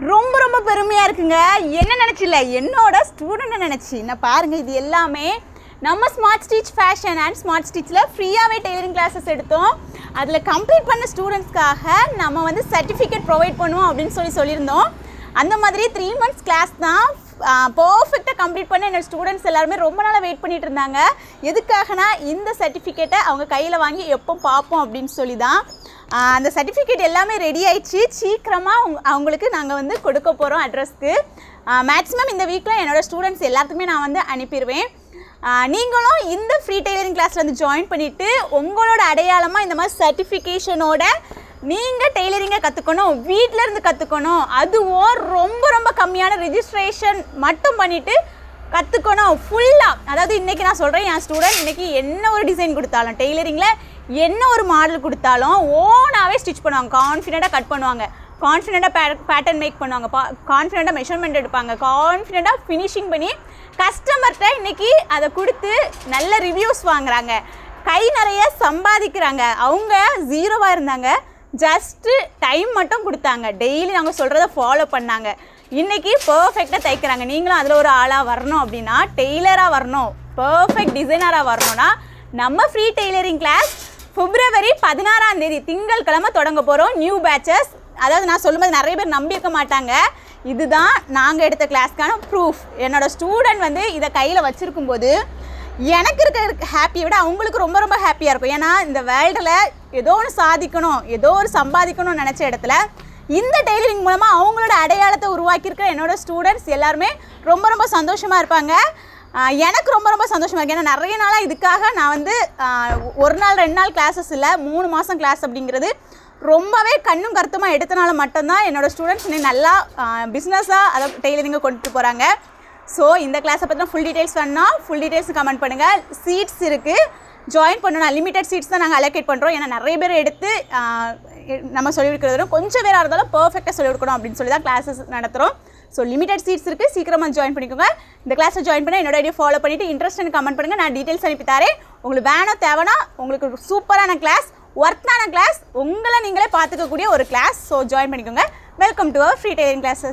ரொம்ப ரொம்ப பெருமையாக இருக்குங்க. என்ன நினச்சில்ல, என்னோட ஸ்டூடெண்ட்டை நினச்சி. நான் பாருங்கள், இது எல்லாமே நம்ம smart stitch fashion and smart ஸ்டிச்சில் ஃப்ரீயாகவே டெய்லரிங் கிளாஸஸ் எடுத்தோம். அதில் கம்ப்ளீட் பண்ண ஸ்டூடெண்ட்ஸ்க்காக நம்ம வந்து சர்டிஃபிகேட் ப்ரொவைட் பண்ணுவோம் அப்படின்னு சொல்லியிருந்தோம். அந்த மாதிரி 3 months கிளாஸ் தான் பர்ஃபெக்டாக கம்ப்ளீட் பண்ண என்னோடய ஸ்டூடெண்ட்ஸ் எல்லாருமே ரொம்ப நாளாக வெயிட் பண்ணிகிட்டு இருந்தாங்க. எதுக்காகனா இந்த சர்டிஃபிகேட்டை அவங்க கையில் வாங்கி எப்போ பார்ப்போம் அப்படின்னு சொல்லி தான். அந்த சர்டிஃபிகேட் எல்லாமே ரெடி ஆயிடுச்சு. சீக்கிரமாக அவங்களுக்கு நாங்கள் வந்து கொடுக்க போகிறோம் அட்ரஸ்க்கு. மேக்ஸிமம் இந்த வீக்கில் என்னோடய ஸ்டூடெண்ட்ஸ் எல்லாத்துக்குமே நான் வந்து அனுப்பிடுவேன். நீங்களும் இந்த ஃப்ரீ டெய்லரிங் கிளாஸில் வந்து ஜாயின் பண்ணிவிட்டு உங்களோட அடையாளமாக இந்த மாதிரி சர்டிஃபிகேஷனோட நீங்கள் டெய்லரிங்கை கற்றுக்கணும், வீட்டில் இருந்து கற்றுக்கணும், அதுவும் ரொம்ப ரொம்ப கம்மியான ரெஜிஸ்ட்ரேஷன் மட்டும் பண்ணிவிட்டு கற்றுக்கணும் ஃபுல்லாக. அதாவது இன்றைக்கி நான் சொல்கிறேன், என் ஸ்டூடெண்ட் இன்றைக்கி என்ன ஒரு டிசைன் கொடுத்தாலும், டெய்லரிங்கில் என்ன ஒரு மாடல் கொடுத்தாலும் ஓனாகவே ஸ்டிச் பண்ணுவாங்க, கான்ஃபிடெண்ட்டாக கட் பண்ணுவாங்க, கான்ஃபிடெண்ட்டாக பேட்டர்ன் மேக் பண்ணுவாங்க, கான்ஃபிடெண்ட்டாக மெஷர்மெண்ட் எடுப்பாங்க, கான்ஃபிடெண்ட்டாக ஃபினிஷிங் பண்ணி கஸ்டமர்கிட்ட இன்றைக்கி அதை கொடுத்து நல்ல ரிவ்யூஸ் வாங்குறாங்க, கை நிறைய சம்பாதிக்கிறாங்க. அவங்க 0வாக இருந்தாங்க, ஜஸ்ட்டு டைம் மட்டும் கொடுத்தாங்க, டெய்லி நாங்கள் சொல்கிறத ஃபாலோ பண்ணாங்க, இன்றைக்கி பர்ஃபெக்டாக தைக்கிறாங்க. நீங்களும் அதில் ஒரு ஆளாக வரணும் அப்படின்னா, டெய்லராக வரணும், பர்ஃபெக்ட் டிசைனராக வரணும்னா நம்ம ஃப்ரீ டெய்லரிங் கிளாஸ் February 16 திங்கட்கிழமை தொடங்க போகிறோம். New patches. அதாவது நான் சொல்லும்போது நிறைய பேர் நம்பியிருக்க மாட்டாங்க. இதுதான் நாங்கள் எடுத்த கிளாஸ்க்கான ப்ரூஃப். என்னோடய ஸ்டூடெண்ட் வந்து இதை கையில் வச்சுருக்கும்போது எனக்கு இருக்க ஹாப்பியை விட அவங்களுக்கு ரொம்ப ரொம்ப ஹாப்பியாக இருக்கும். ஏன்னா இந்த வேர்ல்டில் ஏதோ ஒன்று சாதிக்கணும், ஏதோ ஒரு சம்பாதிக்கணும்னு நினச்ச இடத்துல இந்த டெய்லரிங் மூலமாக அவங்களோட அடையாளத்தை உருவாக்கியிருக்கிற என்னோடய ஸ்டூடெண்ட்ஸ் எல்லாருமே ரொம்ப ரொம்ப சந்தோஷமாக இருப்பாங்க. எனக்கு ரொம்ப ரொம்ப சந்தோஷமாக இருக்குது. ஏன்னா நிறைய நாளாக இதுக்காக நான் வந்து 1 நாள் 2 நாள் கிளாஸஸ் இல்லை, 3 மாதம் கிளாஸ் அப்படிங்கிறது ரொம்பவே கண்ணும் கருத்துமாக எடுத்தனால மட்டும்தான் என்னோடய ஸ்டூடெண்ட்ஸ் இன்னும் நல்லா பிஸ்னஸாக அதை டெய்லரிங்கை கொண்டுட்டு போகிறாங்க. ஸோ இந்த கிளாஸை பற்றின ஃபுல் டீட்டெயில்ஸ் வேணால் ஃபுல் டீட்டெயில்ஸ் கமெண்ட் பண்ணுங்கள். சீட்ஸ் இருக்குது, ஜாயின் பண்ணணும். லிமிட்டட் சீட்ஸ் தான் நாங்கள் அலோகேட் பண்ணுறோம். ஏன்னா நிறைய பேர் எடுத்து நம்ம சொல்லிக் கொடுக்குறது கொஞ்சம் பேராக இருந்தாலும் பர்ஃபெக்டாக சொல்லிக் கொடுக்கணும் அப்படின்னு சொல்லி தான் கிளாஸஸ் நடத்துகிறோம். ஸோ லிமிட்டட் சீட்ஸ் இருக்குது, சீக்கிரமாக ஜாயின் பண்ணிக்கோங்க. இந்த கிளாஸை ஜாயின் பண்ண என்னோட ஐடியா ஃபாலோ பண்ணிவிட்டு இன்ட்ரெஸ்ட்னு கமெண்ட் பண்ணுங்கள். நான் டீட்டெயில்ஸ் அனுப்பி தரேன். உங்களுக்கு வேணும் தேவைன்னா உங்களுக்கு சூப்பரான கிளாஸ், ஒர்த்தான கிளாஸ், உங்களை நீங்களே பார்த்துக்கக்கூடிய ஒரு கிளாஸ். ஸோ ஜாயின் பண்ணிக்கோங்க. Welcome to our free tailoring classes.